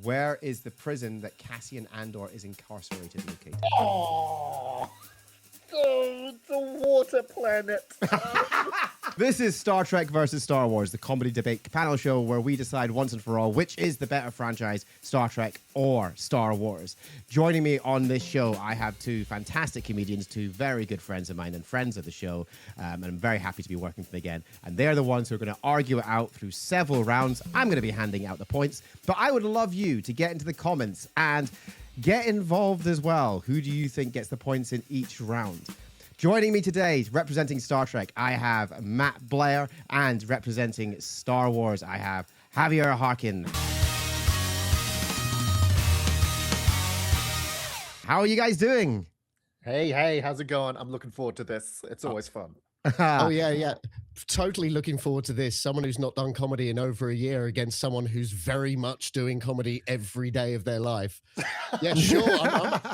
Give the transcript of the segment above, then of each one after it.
Where is the prison that Cassian Andor is incarcerated located? Oh, the water planet. This is Star Trek versus Star Wars, the comedy debate panel show where we decide once and for all which is the better franchise, Star Trek or Star Wars. Joining me on this show, I have two fantastic comedians, two very good friends of mine and friends of the show, and I'm very happy to be working with them again. And they're the ones who are going to argue it out through several rounds. I'm going to be handing out the points, but I would love you to get into the comments and get involved as well. Who do you think gets the points in each round? Joining me today, representing Star Trek, I have Matt Blair, and representing Star Wars, I have Javier Jarquin. How are you guys doing? Hey, how's it going? I'm looking forward to this. It's always fun. Oh, yeah. Totally looking forward to this. Someone who's not done comedy in over a year against someone who's very much doing comedy every day of their life. Yeah, sure.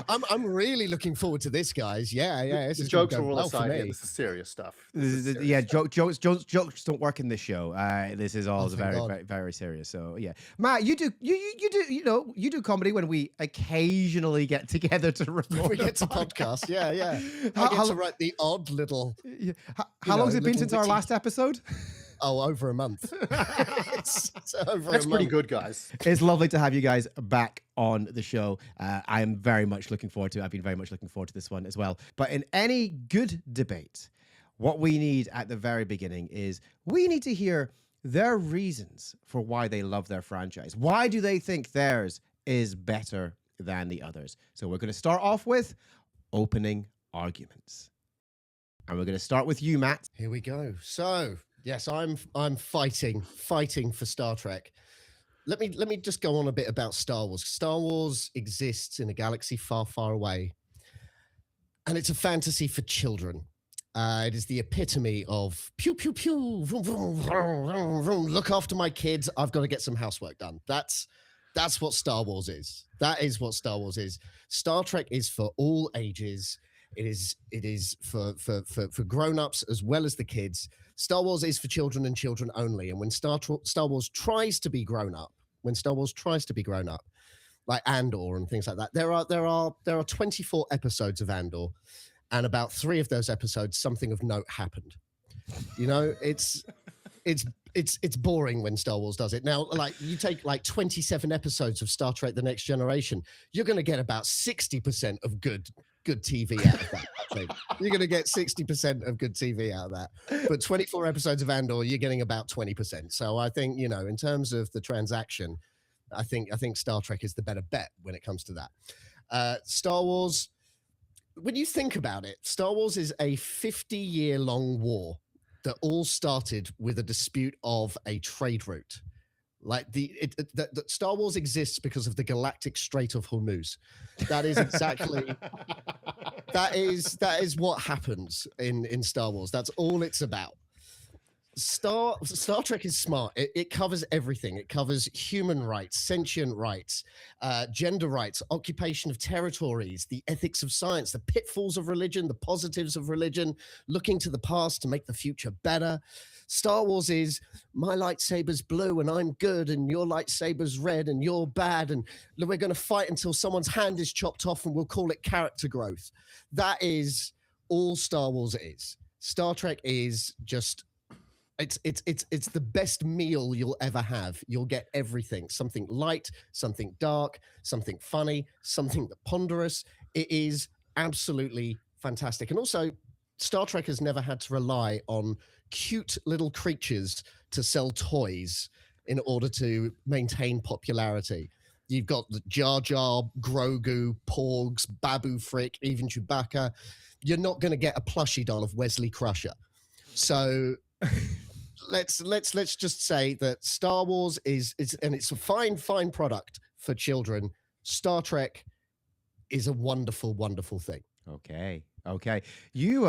I'm really looking forward to this, guys. Yeah. This The is gonna jokes go are all well for aside me. here. This is serious stuff. Jokes don't work in this show. This is all very, very serious. So yeah, Matt, you do comedy when we occasionally get together to record. We get to podcast. Yeah. I get to write the odd little. How long has it been since our last episode? Oh, over a month. It's over That's a pretty month. good, guys. It's lovely to have you guys back on the show. I am very much looking forward to it. I've been very much looking forward to this one as well. But in any good debate, what we need at the very beginning is we need to hear their reasons for why they love their franchise. Why do they think theirs is better than the others? So we're going to start off with opening arguments. And we're going to start with you, Matt. Here we go. So, yes, I'm fighting for Star Trek. Let me just go on a bit about Star Wars. Star Wars exists in a galaxy far, far away, and it's a fantasy for children. It is the epitome of pew pew pew, vroom, vroom, vroom, vroom, vroom. Look after my kids. I've got to get some housework done. That's what Star Wars is. That is what Star Wars is. Star Trek is for all ages. It is for grown-ups as well as the kids. Star Wars is for children and children only. And when Star Wars tries to be grown up, like Andor and things like that, there are 24 episodes of Andor, and about 3 of those episodes, something of note happened. You know, it's boring when Star Wars does it. Now, like you take like 27 episodes of Star Trek: The Next Generation, you're going to get about 60% of good TV out of that. I think you're going to get 60% of good TV out of that. But 24 episodes of Andor, you're getting about 20%. So I think, you know, in terms of the transaction, I think Star Trek is the better bet when it comes to that. Star Wars, when you think about it, Star Wars is a 50-year-long war that all started with a dispute of a trade route. Like the Star Wars exists because of the Galactic Strait of Hormuz. That is exactly that is what happens in Star Wars. That's all it's about. Star Trek is smart. It covers everything. It covers human rights, sentient rights, gender rights, occupation of territories, the ethics of science, the pitfalls of religion, the positives of religion, looking to the past to make the future better. Star Wars is my lightsaber's blue and I'm good, and your lightsaber's red and you're bad, and we're going to fight until someone's hand is chopped off, and we'll call it character growth. That is all Star Wars is. Star Trek is just it's the best meal you'll ever have. You'll get everything: something light, something dark, something funny, something ponderous. It is absolutely fantastic. And also, Star Trek has never had to rely on cute little creatures to sell toys in order to maintain popularity. You've got the Jar Jar, Grogu, Porgs, Babu Frick, even Chewbacca. You're not going to get a plushie doll of Wesley Crusher. So let's just say that Star Wars is and it's a fine product for children. Star Trek is a wonderful, wonderful thing. Okay. You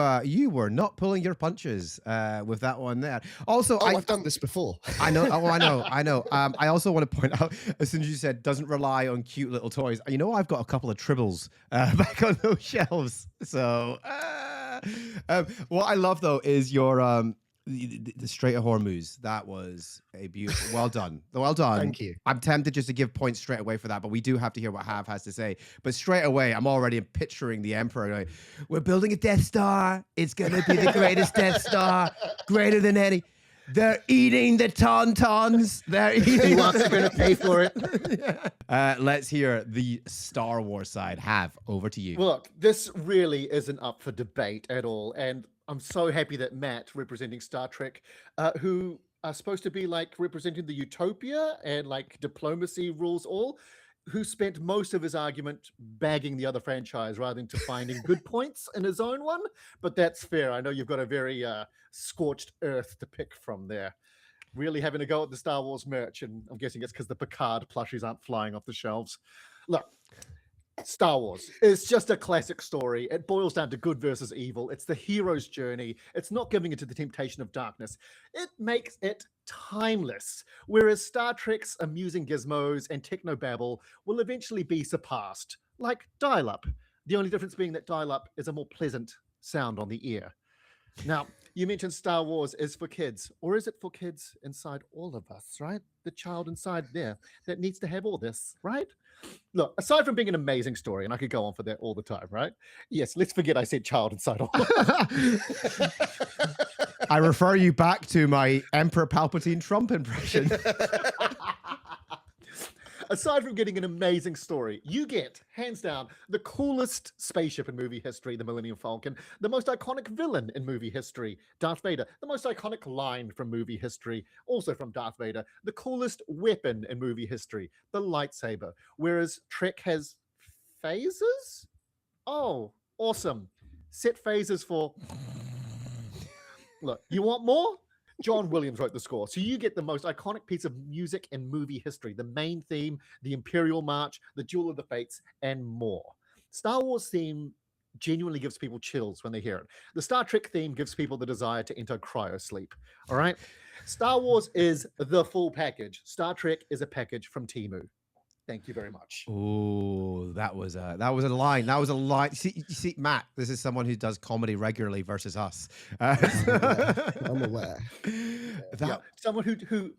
were not pulling your punches with that one there. Also, I've done this before. I know. I know. I also want to point out, as soon as you said doesn't rely on cute little toys, you know, I've got a couple of Tribbles back on those shelves. So what I love though is your the Strait of Hormuz. That was a beautiful. Well done. Well done. Thank you. I'm tempted just to give points straight away for that, but we do have to hear what Hav has to say. But straight away, I'm already picturing the Emperor going, "We're building a Death Star. It's going to be the greatest Death Star, greater than any." They're eating the tauntauns. They're eating. Who else is going to pay for it? Let's hear the Star Wars side. Hav, over to you. Look, this really isn't up for debate at all. And I'm so happy that Matt, representing Star Trek, who are supposed to be like representing the utopia and like diplomacy rules all, who spent most of his argument bagging the other franchise rather than to finding good points in his own one. But that's fair. I know you've got a very scorched earth to pick from there. Really having to go at the Star Wars merch, and I'm guessing it's because the Picard plushies aren't flying off the shelves. Look, Star Wars is just a classic story. It boils down to good versus evil. It's the hero's journey. It's not giving into the temptation of darkness. It makes it timeless. Whereas Star Trek's amusing gizmos and technobabble will eventually be surpassed, like dial-up. The only difference being that dial-up is a more pleasant sound on the ear. Now, you mentioned Star Wars is for kids, or is it for kids inside all of us, right? The child inside there that needs to have all this, right? Look, aside from being an amazing story, and I could go on for that all the time, right? Yes, let's forget I said child inside all of us. I refer you back to my Emperor Palpatine Trump impression. Aside from getting an amazing story, you get, hands down, the coolest spaceship in movie history, the Millennium Falcon, the most iconic villain in movie history, Darth Vader, the most iconic line from movie history, also from Darth Vader, the coolest weapon in movie history, the lightsaber, whereas Trek has phasers? Oh, awesome. Set phasers for... Look, you want more? John Williams wrote the score. So you get the most iconic piece of music in movie history, the main theme, the Imperial March, the Duel of the Fates, and more. Star Wars theme genuinely gives people chills when they hear it. The Star Trek theme gives people the desire to enter cryosleep. All right? Star Wars is the full package. Star Trek is a package from Temu. Thank you very much. Oh, that was a line. That was a line. You see, Matt, this is someone who does comedy regularly versus us. I'm aware. Someone who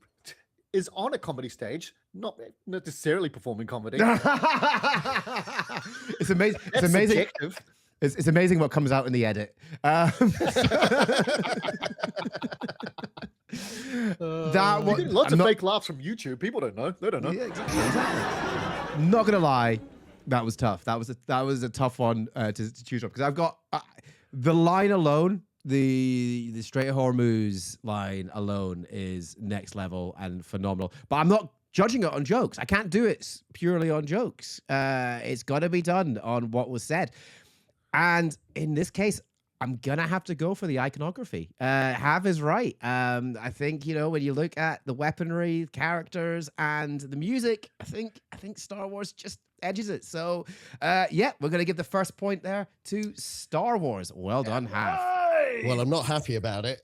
is on a comedy stage, not necessarily performing comedy. It's amazing. It's amazing. It's amazing what comes out in the edit. Lots of fake laughs from YouTube. People don't know. They don't know. Yeah, exactly. Not gonna lie, that was tough. That was a tough one to choose from, because I've got the line alone. The Strait of Hormuz line alone is next level and phenomenal. But I'm not judging it on jokes. I can't do it purely on jokes. It's got to be done on what was said. And in this case, I'm gonna have to go for the iconography. Hav is right. I think, when you look at the weaponry, characters, and the music, I think Star Wars just edges it. So, we're gonna give the first point there to Star Wars. Well done, Hav. Well, I'm not happy about it.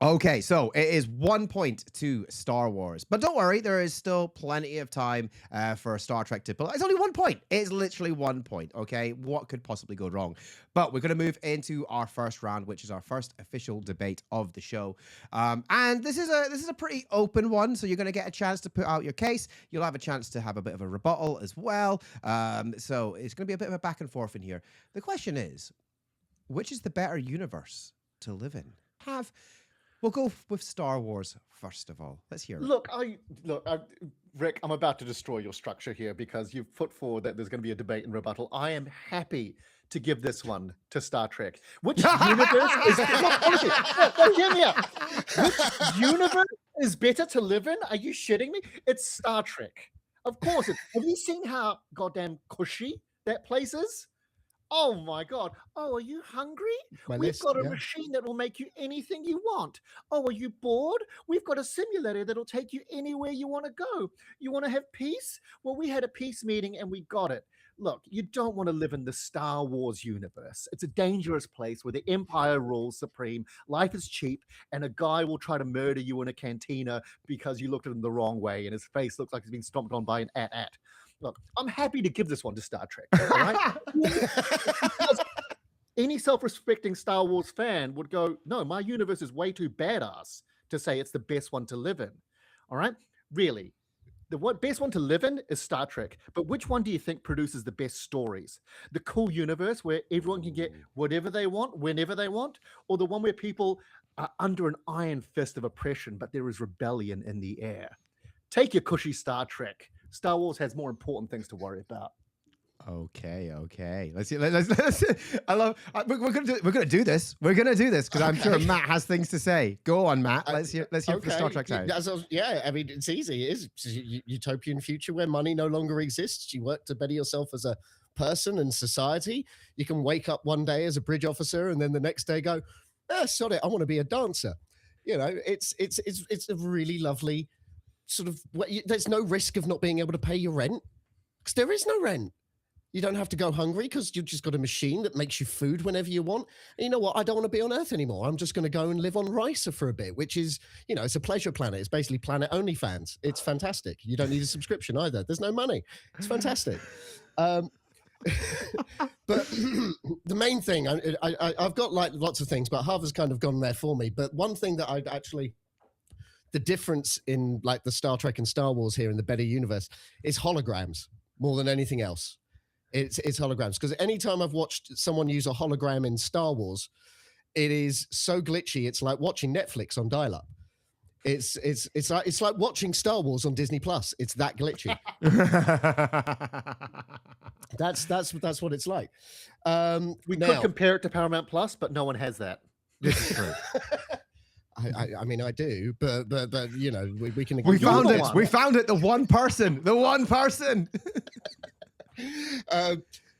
Okay, so it is 1 point to Star Wars. But don't worry, there is still plenty of time for Star Trek to pull. It's only 1 point. It's literally 1 point, okay? What could possibly go wrong? But we're going to move into our first round, which is our first official debate of the show. And this is a pretty open one, so you're going to get a chance to put out your case. You'll have a chance to have a bit of a rebuttal as well. So it's going to be a bit of a back and forth in here. The question is, which is the better universe to live in? We'll go with Star Wars first of all. Let's hear it. Look, Rick, I'm about to destroy your structure here because you've put forward that there's going to be a debate and rebuttal. I am happy to give this one to Star Trek. Which universe is... Look, honestly, hear me out. Which universe is better to live in? Are you shitting me? It's Star Trek. Of course. Have you seen how goddamn cushy that place is? Oh my God. Oh, are you hungry? We've got a machine that will make you anything you want. Oh, are you bored? We've got a simulator that'll take you anywhere you want to go. You want to have peace? Well, we had a peace meeting and we got it. Look, you don't want to live in the Star Wars universe. It's a dangerous place where the Empire rules supreme, life is cheap, and a guy will try to murder you in a cantina because you looked at him the wrong way and his face looks like he's been stomped on by an at. Look, I'm happy to give this one to Star Trek. All right? any self-respecting Star Wars fan would go, no, my universe is way too badass to say it's the best one to live in. All right? Really. Best one to live in is Star Trek. But which one do you think produces the best stories? The cool universe where everyone can get whatever they want, whenever they want? Or the one where people are under an iron fist of oppression, but there is rebellion in the air? Take your cushy Star Trek. Star Wars has more important things to worry about. Okay. Let's see. I love. We're gonna do this. We're gonna do this because I'm sure Matt has things to say. Go on, Matt. Let's hear from the Star Trek side. Yeah, I mean, it's easy. It is. It's a utopian future where money no longer exists. You work to better yourself as a person and society. You can wake up one day as a bridge officer and then the next day go, sod it, I want to be a dancer. You know, it's a really lovely sort of. There's no risk of not being able to pay your rent because there is no rent. You don't have to go hungry because you've just got a machine that makes you food whenever you want. And you know what? I don't want to be on Earth anymore. I'm just going to go and live on Risa for a bit, which is, you know, it's a pleasure planet. It's basically Planet OnlyFans. It's fantastic. You don't need a subscription either. There's no money. It's fantastic. But the main thing, I've got like lots of things, but Harvard's kind of gone there for me. But one thing that I'd actually, the difference in like the Star Trek and Star Wars here in the better universe is holograms more than anything else. It's holograms, because anytime I've watched someone use a hologram in Star Wars, it is so glitchy. It's like watching Netflix on dial-up. It's like watching Star Wars on Disney Plus. It's that glitchy. That's what it's like. We could compare it to Paramount Plus, but no one has that. This is true. I mean, I do, but you know, we can. We found it. We found it. The one person.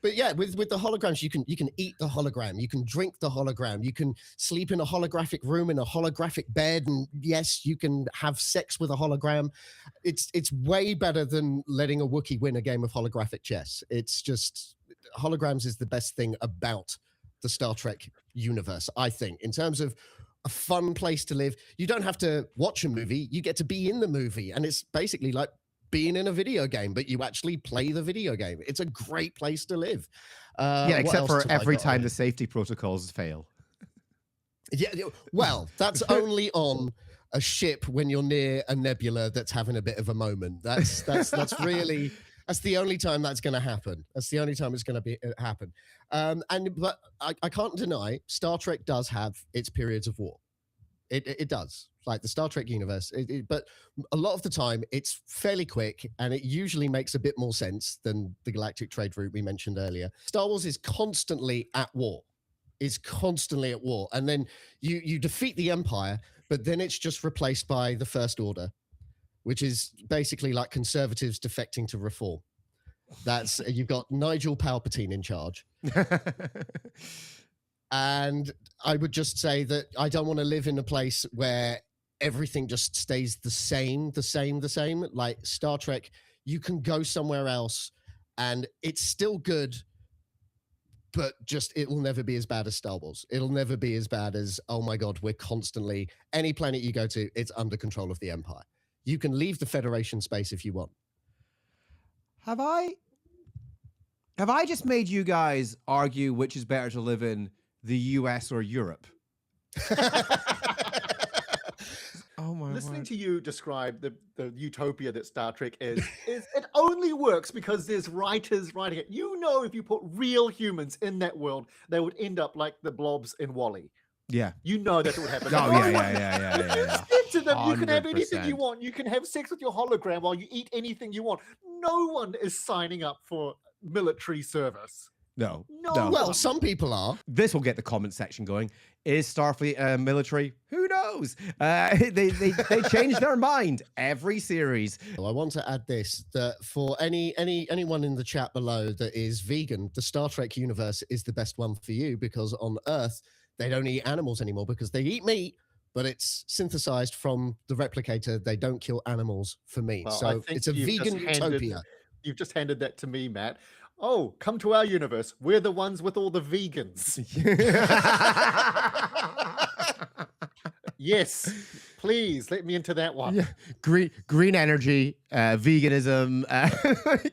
But yeah, with the holograms, you can eat the hologram, you can drink the hologram, you can sleep in a holographic room in a holographic bed, and yes, you can have sex with a hologram. It's way better than letting a Wookiee win a game of holographic chess. It's just holograms is the best thing about the Star Trek universe, I think, in terms of a fun place to live. You don't have to watch a movie, you get to be in the movie, and it's basically like being in a video game, but you actually play the video game. It's a great place to live. Except for every time the safety protocols fail. Yeah, well, that's only on a ship when you're near a nebula that's having a bit of a moment. That's really, that's the only time that's going to happen. That's the only time it's going to happen. But I can't deny Star Trek does have its periods of war. It does, like the Star Trek universe. But a lot of the time, it's fairly quick, and it usually makes a bit more sense than the galactic trade route we mentioned earlier. Star Wars is constantly at war. And then you defeat the Empire, but then it's just replaced by the First Order, which is basically like conservatives defecting to reform. That's you've got Nigel Palpatine in charge. And I would just say that I don't want to live in a place where everything just stays the same. Like Star Trek, you can go somewhere else and it's still good, but just it will never be as bad as Star Wars. It'll never be as bad as, oh my God, we're constantly, any planet you go to, it's under control of the Empire. You can leave the Federation space if you want. Have I just made you guys argue which is better to live in, the US or Europe? Oh my Listening word. to you describe the utopia that Star Trek is it only works because there's writers writing it. You know, if you put real humans in that world, they would end up like the blobs in WALL-E. Yeah. You know that's what would happen. Oh, yeah. You said to them, you can have 100%. anything you want. You can have sex with your hologram while you eat anything you want. No one is signing up for military service. No. Well, some people are. This will get the comment section going. Is Starfleet military? Who knows? They change their mind every series. I want to add this, that for anyone in the chat below that is vegan, the Star Trek universe is the best one for you, because on Earth, they don't eat animals anymore because they eat meat, but it's synthesized from the replicator. They don't kill animals for meat. Well, so it's a vegan utopia. You've just handed that to me, Matt. Oh, come to our universe. We're the ones with all the vegans. Yes. Please let me into that one. Yeah, green energy, veganism.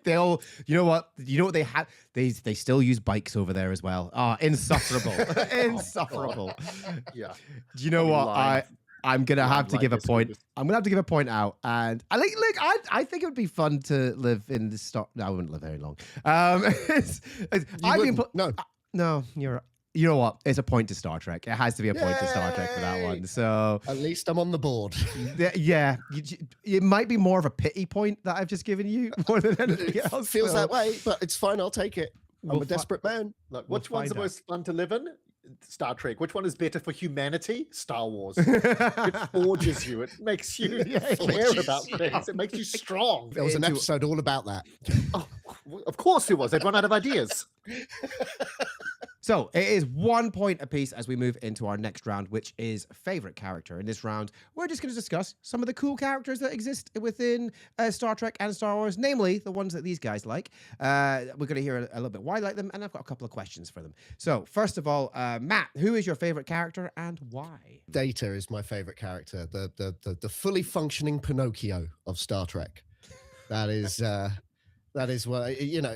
They all, you know what they have. They still use bikes over there as well. Ah, insufferable, insufferable. Yeah. Do you know what I'm gonna have to give a point. Lucas. I'm gonna have to give a point out, and I like. Look, I think it would be fun to live in the stock. No, I wouldn't live very long. No, you're. You know what? It's a point to Star Trek. It has to be a point to Star Trek for that one. So at least I'm on the board. yeah, it might be more of a pity point that I've just given you more than anything else. Feels that way, but it's fine. I'll take it. I'm We'll a desperate man. Look, We'll which one's the find out. most fun to live in? Star Trek. Which one is better for humanity? Star Wars. It forges you. It makes you care about things. It makes you strong. There was an episode all about that. Oh, of course it was. They'd run out of ideas. So it is 1 point apiece as we move into our next round, which is favorite character. In this round, we're just going to discuss some of the cool characters that exist within Star Trek and Star Wars, namely the ones that these guys like. We're going to hear a little bit why I like them, and I've got a couple of questions for them. So first of all, Matt, who is your favorite character and why? Data is my favorite character, the fully functioning Pinocchio of Star Trek. That is what, you know,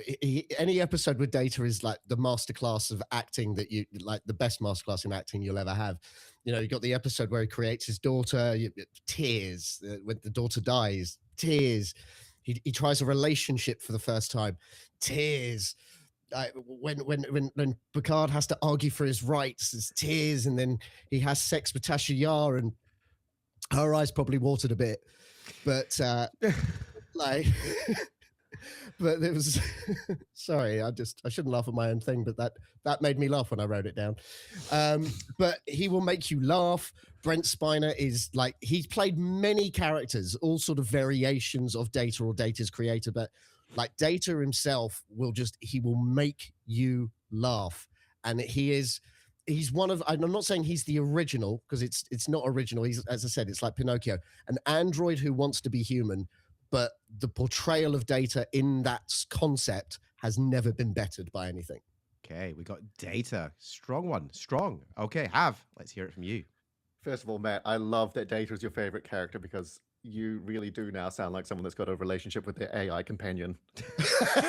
any episode with Data is like the masterclass of acting that you like, the best masterclass in acting you'll ever have. You know, you got the episode where he creates his daughter, tears when the daughter dies, tears. He tries a relationship for the first time, tears. When Picard has to argue for his rights, it's tears, and then he has sex with Tasha Yar, and her eyes probably watered a bit, but like. But it was sorry, I shouldn't laugh at my own thing, but that made me laugh when I wrote it down. But he will make you laugh. Brent Spiner is like, he's played many characters, all sort of variations of Data or Data's creator, but like Data himself he will make you laugh. And he's one of, I'm not saying he's the original, because it's not original. He's, as I said, it's like Pinocchio, an android who wants to be human, but the portrayal of Data in that concept has never been bettered by anything. Okay, we got Data. Strong one. Strong. Okay, let's hear it from you. First of all, Matt, I love that Data is your favorite character because you really do now sound like someone that's got a relationship with their AI companion. They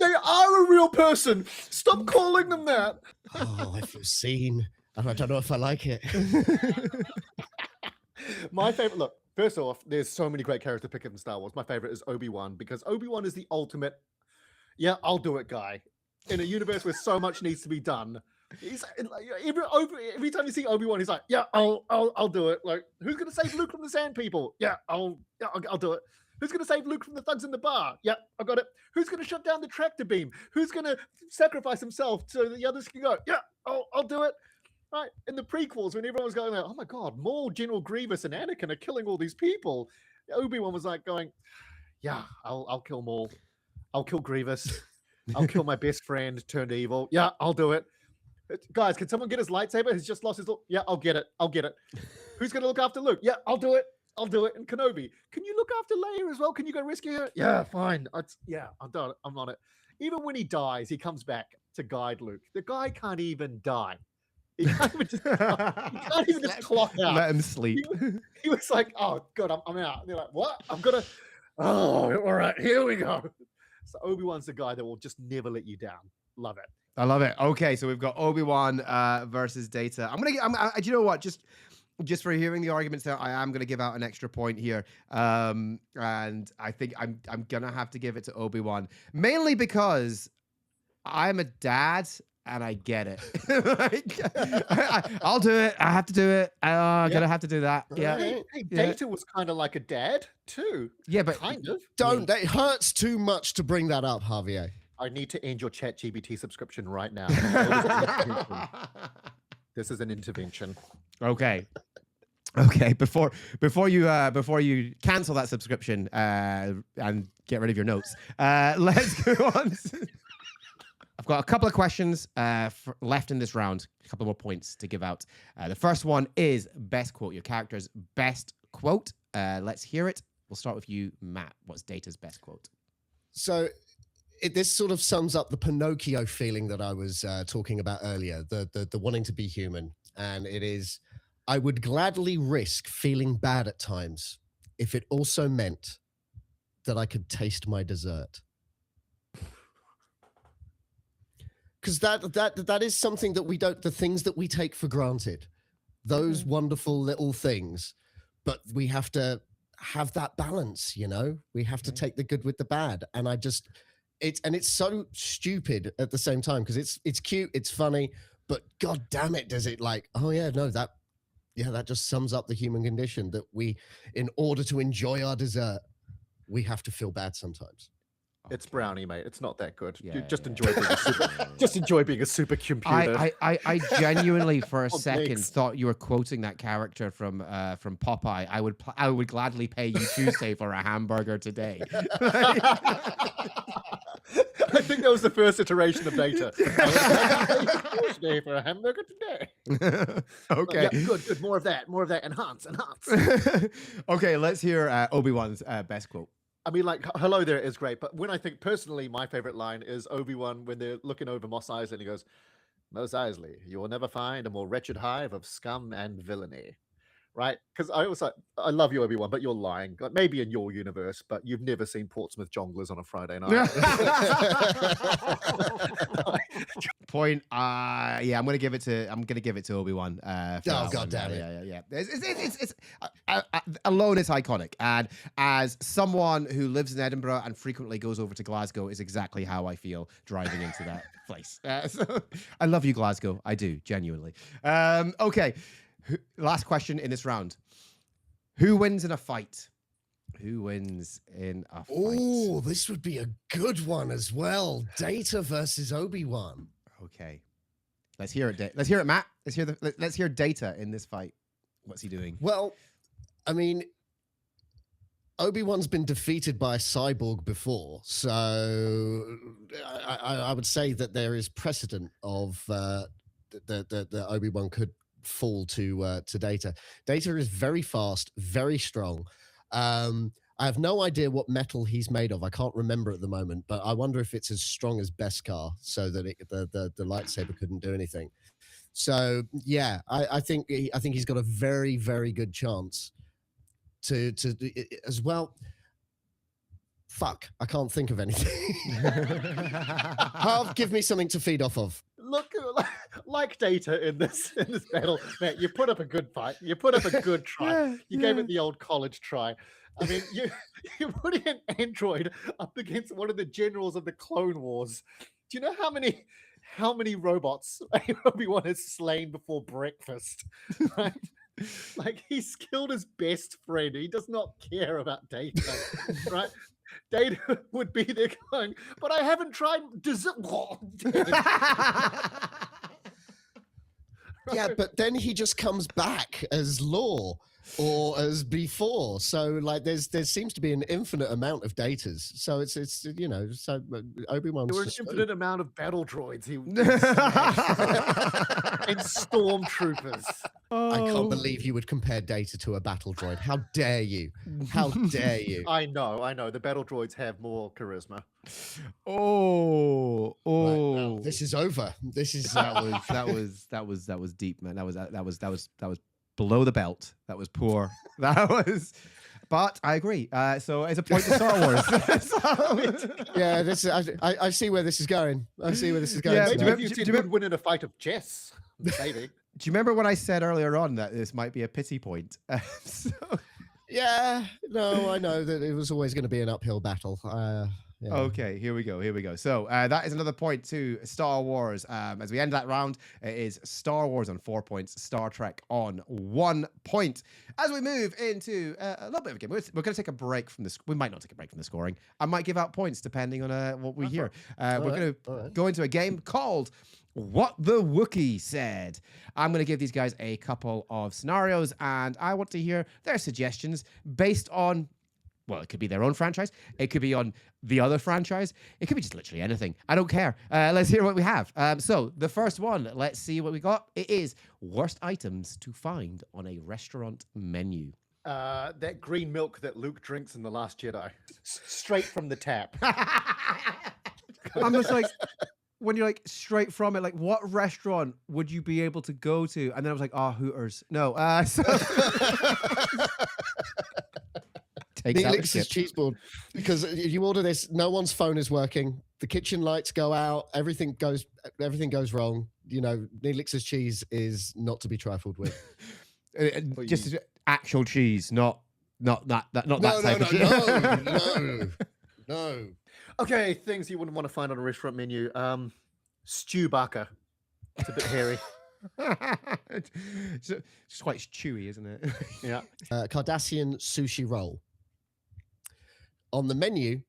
are a real person. Stop calling them that. Oh, I feel seen. And I don't know if I like it. My favorite, look, first off, there's so many great characters to pick up in Star Wars. My favorite is Obi-Wan, because Obi-Wan is the ultimate, yeah, I'll do it guy. In a universe where so much needs to be done. He's every time you see Obi-Wan, he's like, yeah, I'll do it. Like, who's gonna save Luke from the Sand People? Yeah, I'll do it. Who's gonna save Luke from the thugs in the bar? Yeah, I got it. Who's gonna shut down the tractor beam? Who's gonna sacrifice himself so the others can go? Yeah, I'll do it. Right, in the prequels, when everyone was going like, oh my God, Maul, General Grievous, and Anakin are killing all these people, Obi-Wan was like going, yeah, I'll kill Maul. I'll kill Grievous. I'll kill my best friend turned evil. Yeah, I'll do it. Guys, can someone get his lightsaber? He's just lost his... Yeah, I'll get it. Who's going to look after Luke? Yeah, I'll do it. And Kenobi, can you look after Leia as well? Can you go rescue her? Yeah, fine. I'm done. I'm on it. Even when he dies, he comes back to guide Luke. The guy can't even die. He can't even just clock out. Let him sleep. He was like, oh, God, I'm out. And they're like, what? I'm going to... Oh, all right, here we go. So Obi-Wan's the guy that will just never let you down. Love it. I love it. Okay, so we've got Obi-Wan versus Data. Do you know what? Just for hearing the arguments there, I am gonna give out an extra point here. And I think I'm gonna have to give it to Obi-Wan, mainly because I'm a dad and I get it. I'll do it. I have to do it. Gonna have to do that. Yeah. Hey, Data was kind of like a dad too. Yeah, but kind of. Don't. It hurts too much to bring that up, Javier. I need to end your ChatGPT subscription right now. This is an intervention. Okay. Before you cancel that subscription and get rid of your notes, let's go on. I've got a couple of questions left in this round. A couple more points to give out. The first one is best quote. Your character's best quote. Let's hear it. We'll start with you, Matt. What's Data's best quote? So this sort of sums up the Pinocchio feeling that I was talking about earlier, the wanting to be human. And it is, I would gladly risk feeling bad at times if it also meant that I could taste my dessert. Because that is something that we don't, the things that we take for granted, those wonderful little things, but we have to have that balance, you know? We have to take the good with the bad. And it's so stupid at the same time, because it's cute, it's funny, but god damn it, does it like, oh yeah, no, that just sums up the human condition, that we, in order to enjoy our dessert, we have to feel bad sometimes. It's brownie, mate. It's not that good. Yeah, You just yeah. enjoy being a just enjoy being a supercomputer. I genuinely for a Oh, second thanks. thought you were quoting that character from Popeye. I would gladly pay you Tuesday for a hamburger today. I think that was the first iteration of Data. Today for a hamburger today. Okay. Yeah, good. More of that. Enhance. Okay, let's hear Obi-Wan's best quote. I mean, like, hello there is great, but when I think personally, my favorite line is Obi-Wan when they're looking over Mos Eisley and he goes, "Mos Eisley, you will never find a more wretched hive of scum and villainy." Right? Because I love you, Obi-Wan, but you're lying. Like, maybe in your universe, but you've never seen Portsmouth jonglers on a Friday night. Point. Yeah, I'm gonna give it to Obi-Wan. Oh, God damn it. Yeah. It's alone is iconic, and as someone who lives in Edinburgh and frequently goes over to Glasgow, is exactly how I feel driving into that place. So, I love you, Glasgow. I do, genuinely. Okay. Last question in this round. Who wins in a fight? Who wins in a fight? Oh, this would be a good one as well. Data versus Obi-Wan. Okay. Let's hear it. Let's hear it, Matt. Let's hear Data in this fight. What's he doing? Well, I mean, Obi-Wan's been defeated by a cyborg before, so I would say that there is precedent of that Obi-Wan could fall to Data. Data is very fast, very strong. I have no idea what metal he's made of. I can't remember at the moment, but I wonder if it's as strong as Beskar, so that the lightsaber couldn't do anything. So yeah, I think he's got a very, very good chance to as well. Fuck, I can't think of anything. Give me something to feed off of. Look, like Data in this battle, Matt. You put up a good fight. You put up a good try. You gave it the old college try. I mean, you're putting an android up against one of the generals of the Clone Wars. Do you know how many robots Obi-Wan has slain before breakfast? Right? Like, he's killed his best friend. He does not care about Data, right? Data would be there going, but I haven't tried dessert. Yeah, but then he just comes back as Law or as before. So like, there seems to be an infinite amount of Datas. So it's you know, so Obi-Wan's There were an just infinite amount of battle droids and stormtroopers. I can't believe you would compare Data to a battle droid. How dare you? How dare you? I know. The battle droids have more charisma. Oh, Right, now, this is over. This is that was deep, man. That was below the belt. That was poor. That was. But I agree. So it's a point to Star Wars. yeah. This is, I see where this is going. I see where this is going. Yeah, Maybe do if you would win in a fight of chess. Maybe. Do you remember when I said earlier on that this might be a pity point? Yeah, no, I know that it was always going to be an uphill battle. Yeah. Okay, here we go. So that is another point to Star Wars. As we end that round, it is Star Wars on 4 points, Star Trek on 1 point. As we move into a little bit of a game, we're going to take a break from this. We might not take a break from the scoring. I might give out points depending on what we hear. We're going to go into a game called What the Wookie Said. I'm going to give these guys a couple of scenarios, and I want to hear their suggestions based on, well, it could be their own franchise. It could be on the other franchise. It could be just literally anything. I don't care. Let's hear what we have. So the first one, let's see what we got. It is worst items to find on a restaurant menu. That green milk that Luke drinks in The Last Jedi. Straight from the tap. I'm just like, when you're like straight from it, like what restaurant would you be able to go to? And then I was like, oh, Hooters. No. So takes out the Neelix's ship. cheese board, because you order this, no one's phone is working, the kitchen lights go out, everything goes wrong. You know, Neelix's cheese is not to be trifled with. Just actual cheese, not that type of cheese. No. Okay, things you wouldn't want to find on a restaurant menu. Stew Barker. It's a bit hairy. It's quite chewy, isn't it? Yeah. Cardassian sushi roll. On the menu,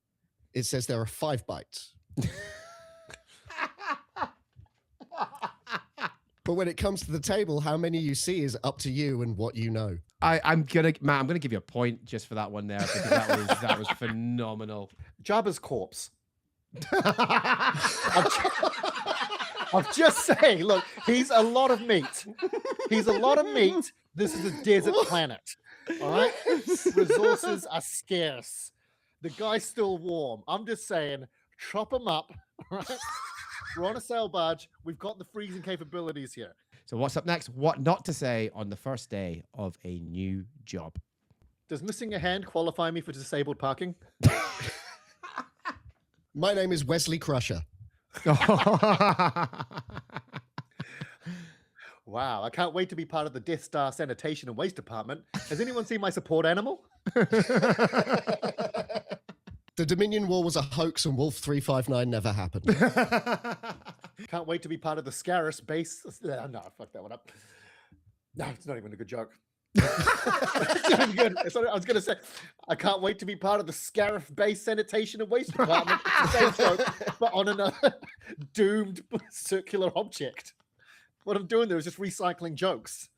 it says there are 5 bites. But when it comes to the table, how many you see is up to you and what you know. I'm gonna give you a point just for that one there, because that was phenomenal. Jabba's corpse. I'm just saying, look, he's a lot of meat. He's a lot of meat. This is a desert planet. All right? Resources are scarce. The guy's still warm. I'm just saying, chop him up. All right? We're on a sail barge. We've got the freezing capabilities here. So what's up next? What not to say on the first day of a new job? Does missing a hand qualify me for disabled parking? My name is Wesley Crusher. Wow, I can't wait to be part of the Death Star Sanitation and Waste Department. Has anyone seen my support animal? The Dominion War was a hoax and Wolf 359 never happened. Can't wait to be part of the Scarus base. No, fuck that one up. No, it's not even a good joke. It's not even good. I was going to say, I can't wait to be part of the Scarif base sanitation and waste department. It's the same joke, but on another doomed circular object. What I'm doing there is just recycling jokes,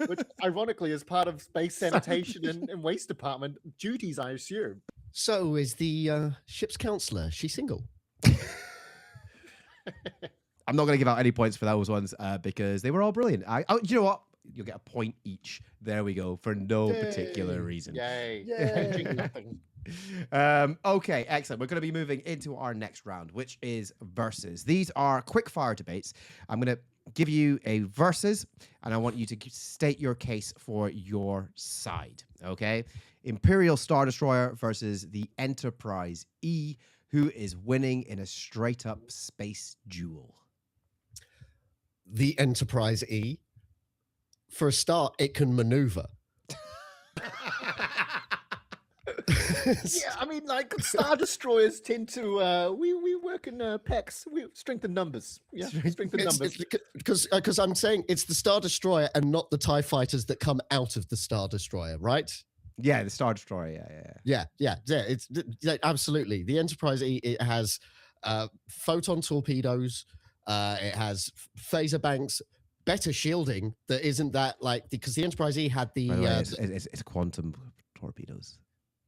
which ironically is part of space sanitation and waste department duties, I assume. So is the ship's counselor, she single? I'm not going to give out any points for those ones because they were all brilliant. You know what? You'll get a point each. There we go. For no particular reason. Yay. Nothing. Okay, excellent. We're going to be moving into our next round, which is versus. These are quick fire debates. I'm going to give you a versus, and I want you to state your case for your side. Okay? Imperial Star Destroyer versus the Enterprise E, who is winning in a straight-up space duel. The Enterprise E. For a start, it can maneuver. Yeah, I mean, like Star Destroyers tend to we work in packs. We strengthen numbers. Yeah, strengthen numbers. Because I'm saying it's the Star Destroyer and not the TIE fighters that come out of the Star Destroyer, right? Yeah, the Star Destroyer. Yeah. It's absolutely the Enterprise E. It has photon torpedoes. It has phaser banks. Better shielding that isn't that like because the Enterprise E had the. By the way, it's quantum torpedoes.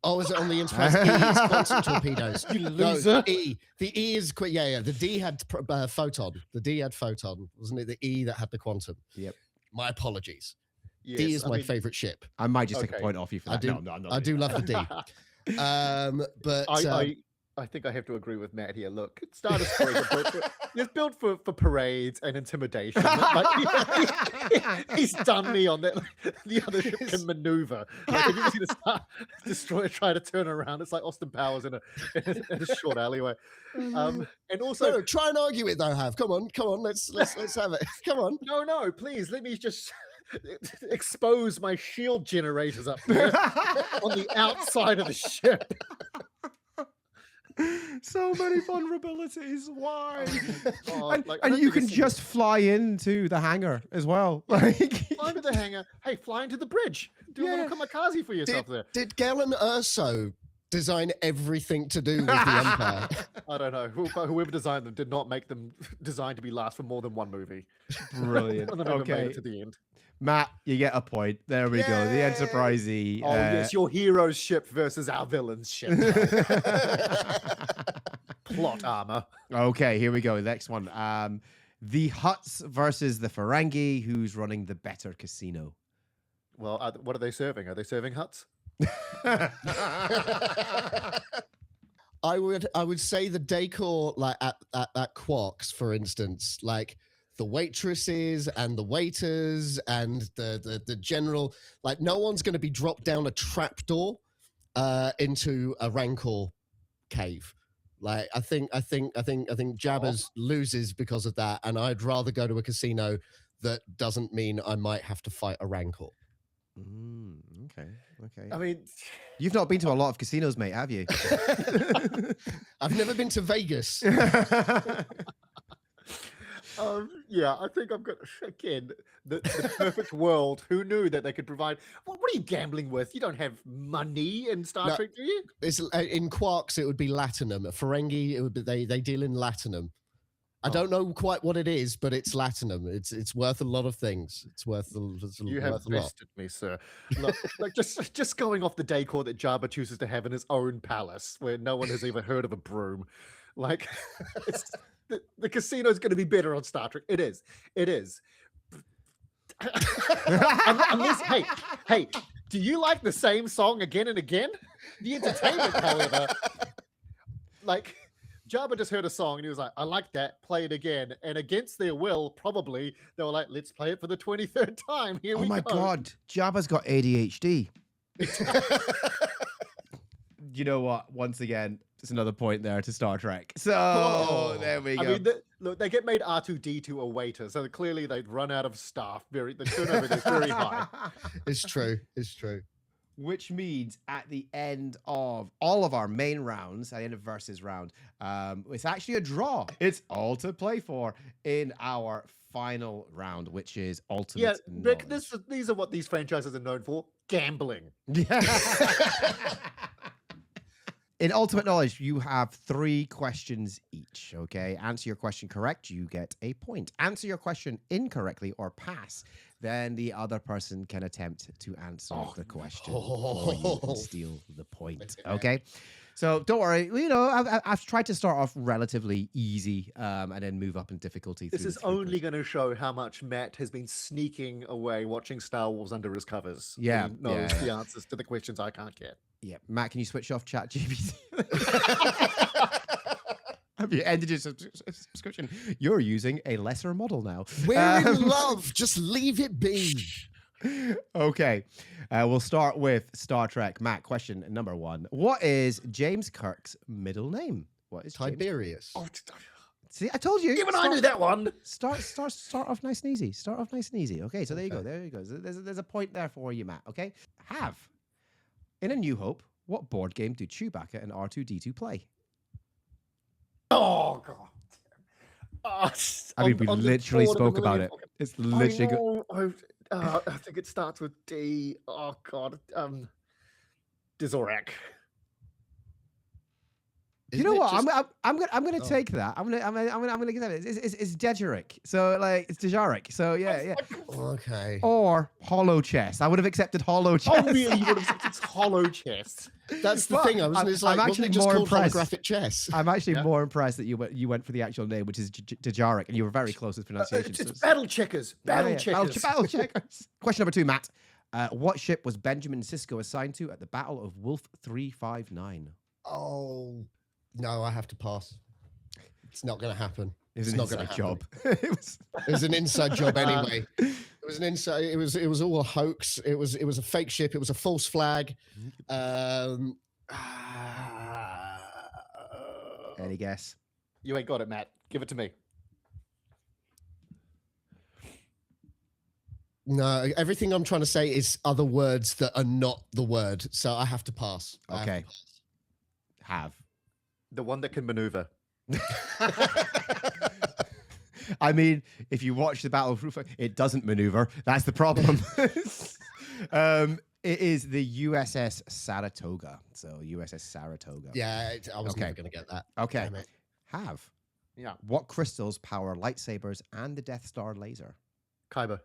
Oh, is it on the Enterprise E? It's quantum torpedoes. You loser. No, the E is yeah. The D had photon. The D had photon, wasn't it? The E that had the quantum. Yep. My apologies. Yes, D is my favorite ship. I might just take a point off you for that. I do love the D. But I think I have to agree with Matt here. Look, Star Destroyers are built for parades and intimidation. Like, he's done me on that. The other ship can maneuver. Like, have you ever seen a Star Destroyer try to turn around? It's like Austin Powers in a short alleyway. And also, no, try and argue it though. Come on. Let's have it. Come on. No, please let me just expose my shield generators up there on the outside of the ship. So many vulnerabilities. Why? And you can just fly into the hangar as well. Like fly into the hangar. Hey, fly into the bridge. Do a little kamikaze for yourself there. Did Galen Erso design everything to do with the Empire? I don't know. Whoever designed them did not make them designed to be last for more than one movie. Brilliant. And then I made it to the end. Matt, you get a point. There we go. The Enterprise E. Oh, yes, your hero's ship versus our villain's ship. Plot armor. Okay, here we go. Next one. The Hutts versus the Ferengi. Who's running the better casino? Well, what are they serving? Are they serving Hutts? I would say the decor, like at Quarks, for instance, like the waitresses and the waiters and the general, like no one's going to be dropped down a trapdoor into a Rancor cave. Like I think Jabba's loses because of that, and I'd rather go to a casino that doesn't mean I might have to fight a Rancor. Okay. I mean, You've not been to a lot of casinos, mate, have you? I've never been to Vegas. yeah, I think I've got, again, the perfect world. Who knew that they could provide? What are you gambling with? You don't have money in Star Trek, do you? It's in Quarks, it would be Latinum. Ferengi, it would be they deal in Latinum. I don't know quite what it is, but it's Latinum. It's worth a lot of things. It's worth You have bested me, sir. Look, like just going off the decor that Jabba chooses to have in his own palace, where no one has ever heard of a broom. Like, the casino is going to be better on Star Trek. It is. Unless, hey, do you like the same song again and again? The entertainment, however, like. Jabba just heard a song and he was like, I like that, play it again. And against their will, probably, they were like, let's play it for the 23rd time. Here we go. Oh my God, Jabba's got ADHD. You know what? Once again, just another point there to Star Trek. So there we go. I mean, look, they get made R2-D2 a waiter, so clearly they'd run out of staff. The turnover is very high. It's true. Which means at the end of all of our main rounds, at the end of versus round, it's actually a draw. It's all to play for in our final round, which is ultimate Rick, knowledge. these are what these franchises are known for: gambling. In ultimate knowledge, you have 3 questions each. Okay, answer your question correct, you get a point. Answer your question incorrectly or pass, then the other person can attempt to answer the question for you and steal the point. Okay, so don't worry. You know, I've tried to start off relatively easy and then move up in difficulty. This is only going to show how much Matt has been sneaking away watching Star Wars under his covers. Yeah, He knows the answers to the questions I can't get. Yeah, Matt, can you switch off ChatGPT? Have you ended your subscription? You're using a lesser model now. We're in love. Just leave it be. Okay. We'll start with Star Trek. Matt, question number 1. What is James Kirk's middle name? What is Tiberius? See, I told you. Even I knew that one. Start off nice and easy. Okay, so there you go. There's a point there for you, Matt. Okay. In A New Hope, what board game do Chewbacca and R2-D2 play? Oh God! I mean, we literally spoke about it. It's literally. I think it starts with D. Oh God! Dvorak. You know what? I'm gonna take that. I'm gonna get that. It's Dejarik. So like it's Dejarik. So yeah. Okay. Or hollow chest. I would have accepted hollow chest. Oh really? You would have accepted hollow chest. That's the thing. I'm actually more impressed. Holographic chess. I'm actually more impressed that you went for the actual name, which is Dejarik, and you were very close with pronunciation. It's battle checkers. Battle checkers. Battle checkers. Question number 2, Matt. What ship was Benjamin Sisko assigned to at the Battle of Wolf 359? Oh. No, I have to pass. It's not going to happen. It's not going to job. It was an inside job anyway. It was an inside. It was all a hoax. It was a fake ship. It was a false flag. Any guess? You ain't got it, Matt. Give it to me. No, everything I'm trying to say is other words that are not the word. So I have to pass. Okay. The one that can maneuver. I mean, if you watch the Battle of it doesn't maneuver. That's the problem. It is the USS Saratoga. So USS Saratoga. Yeah, I was never going to get that. Okay. Yeah. What crystals power lightsabers and the Death Star laser? Kyber.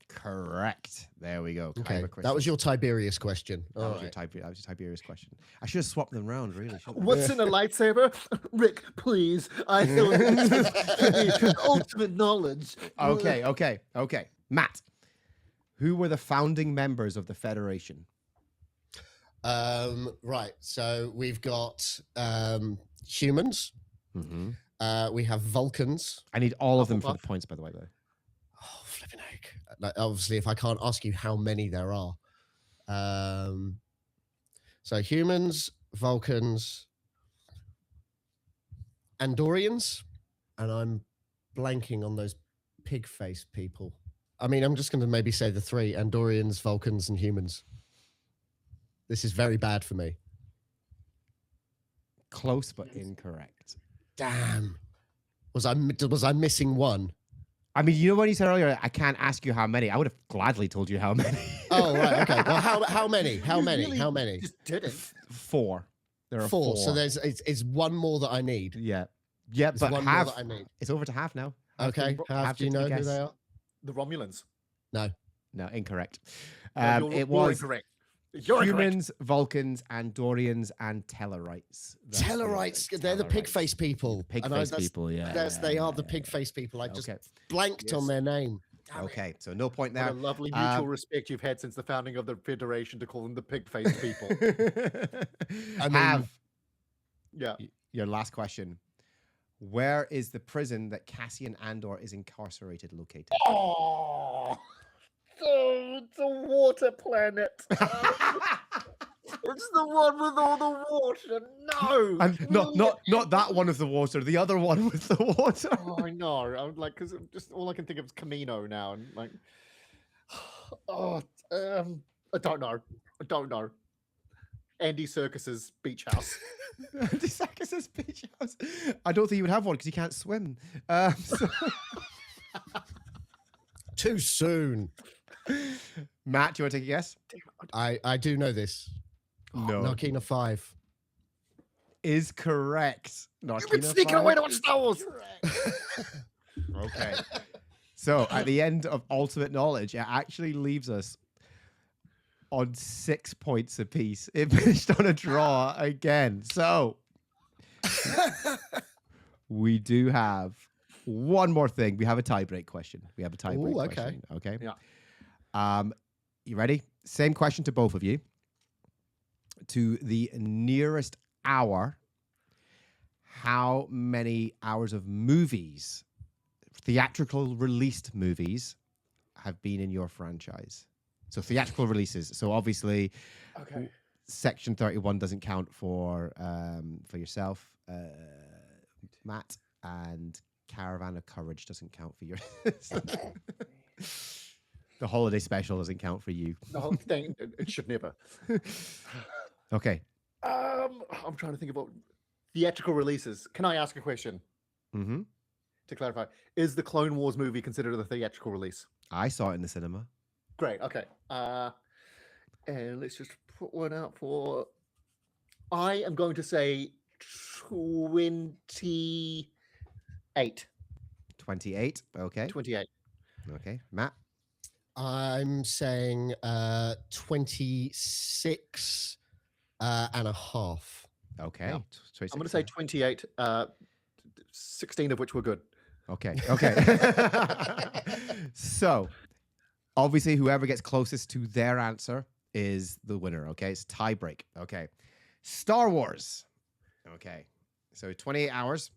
Correct. There we go. Okay. That was your Tiberius question. That was your Tiberius question. I should have swapped them around, really. What's in a lightsaber? Rick, please. I know ultimate knowledge. Okay. Matt, who were the founding members of the Federation? Right. So we've got humans. Mm-hmm. We have Vulcans. I need all of them for Hufflepuff. the points, by the way, though. Oh, flipping heck. Like, obviously, if I can't ask you how many there are. So humans, Vulcans, Andorians, and I'm blanking on those pig-faced people. I mean, I'm just going to maybe say the three: Andorians, Vulcans, and humans. This is very bad for me. Close, but incorrect. Damn. Was I missing one? I mean, you know when you said earlier, I can't ask you how many. I would have gladly told you how many. Oh, right. Okay. Well, how many? How You many? really How many? Just didn't. 4. There are 4. So it's one more that I need. Yeah, There's but one half. more that I need. It's over to half now. Okay. have Do you to know who guess. they are? The Romulans. No. No, incorrect. No, It you're was incorrect. You're incorrect. humans, Vulcans, Andorians, and Tellarites. That's the- Tellarites. They're the Tellarites. pig-faced people. And Pig-faced people, yeah. They are the pig-faced people. I just Okay. blanked on Yes. their name. Okay, so no point What there. a lovely mutual respect you've had since the founding of the Federation to call them the pig-faced people. I mean- Have Yeah. your last question. Where is the prison that Cassian Andor is incarcerated located? Oh, it's a water planet. It's the one with all the water. No. And not that one with the water, the other one with the water. Oh, I know. I'm like, because just all I can think of is Camino now, and like, I don't know. I don't know. Andy Serkis's beach house. Andy Serkis's beach house. I don't think you would have one because you can't swim. So- Too soon. Matt, do you want to take a guess? I do know this. No. Narkina 5. Is correct. You've been sneaking away to watch Star Wars. Okay. So at the end of Ultimate Knowledge, it actually leaves us on 6 points apiece. It finished on a draw again. So we do have one more thing. We have a tiebreak question. Ooh, okay. question. Okay. Yeah. You ready? Same question to both of you. To the nearest hour, how many hours of movies, theatrical released movies, have been in your franchise? So theatrical releases. So obviously, Okay. Section 31 doesn't count for yourself, Matt, and Caravan of Courage doesn't count for your. The holiday special doesn't count for you. The whole thing. It should never. Okay. I'm trying to think about theatrical releases. Can I ask a question Mm-hmm. to clarify? Is the Clone Wars movie considered a theatrical release? I saw it in the cinema. Great. Okay. And let's just put one out for. I am going to say 28. 28. Okay. 28. Okay. Matt. I'm saying 26 and a half. Okay. Yeah. I'm going to 26. say 28. 16 of which were good. Okay. Okay. So, obviously, whoever gets closest to their answer is the winner. Okay. It's tie break. Okay. Star Wars. Okay. So 28 hours.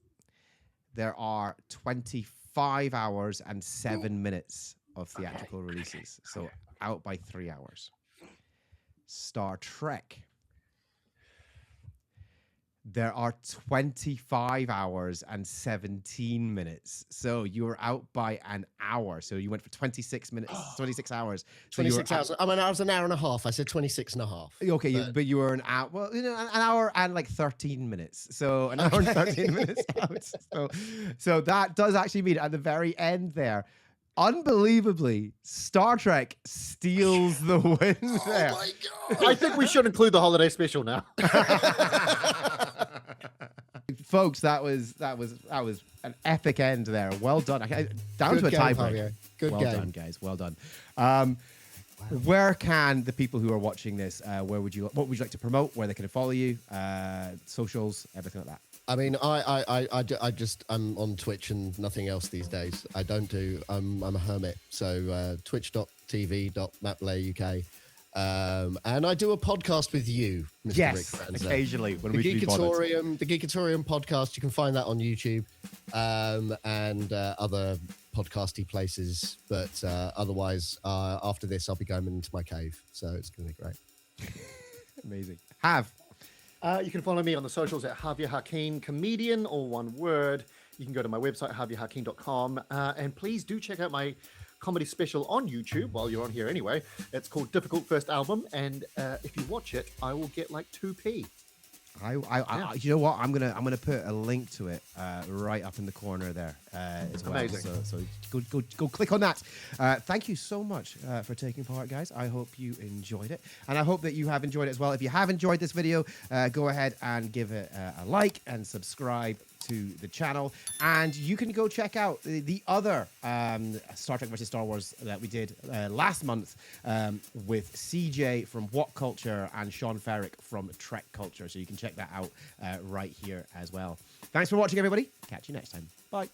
There are 25 hours and 7 minutes of theatrical releases. So out by 3 hours. Star Trek. There are 25 hours and 17 minutes. So you were out by an hour. So you went for 26 minutes, 26 hours. So you were 26 hours. I mean, I was an hour and a half. I said 26 and a half. Okay, But- but you were an hour. Well, you know, an hour and like 13 minutes. So an hour and 13 minutes out. So that does actually mean at the very end there, unbelievably, Star Trek steals the win there. Oh my God. I think we should include the holiday special now. Folks, that was an epic end there. Well done. Down Good to a game, tiebreak. Javier. Good well game. done, guys. Well done. Where can the people who are watching this? What would you like to promote? Where they can follow you? Socials, everything like that. I mean, I'm on Twitch and nothing else these days. I don't do. I'm a hermit. So twitch.tv.mattblairuk. And I do a podcast with you, Mr. Yes, Rik Carranza. occasionally when The we can be bothered. the Geekatorium podcast. You can find that on YouTube and other podcasty places. But otherwise, after this, I'll be going into my cave, so it's going to be great. Amazing. Have. You can follow me on the socials at Javier Jarquin, comedian, all one word. You can go to my website, javierjarquin.com. And please do check out my comedy special on YouTube while you're on here anyway. It's called Difficult First Album. And if you watch it, I will get like 2p. You know what? I'm gonna put a link to it right up in the corner there as well. Amazing. So go click on that. Thank you so much for taking part, guys. I hope you enjoyed it, and I hope that you have enjoyed it as well. If you have enjoyed this video, go ahead and give it a like and subscribe to the channel, and you can go check out the other Star Trek versus Star Wars that we did last month with CJ from What Culture and Sean Ferrick from Trek Culture, so you can check that out right here as well. Thanks for watching, everybody. Catch you next time. Bye.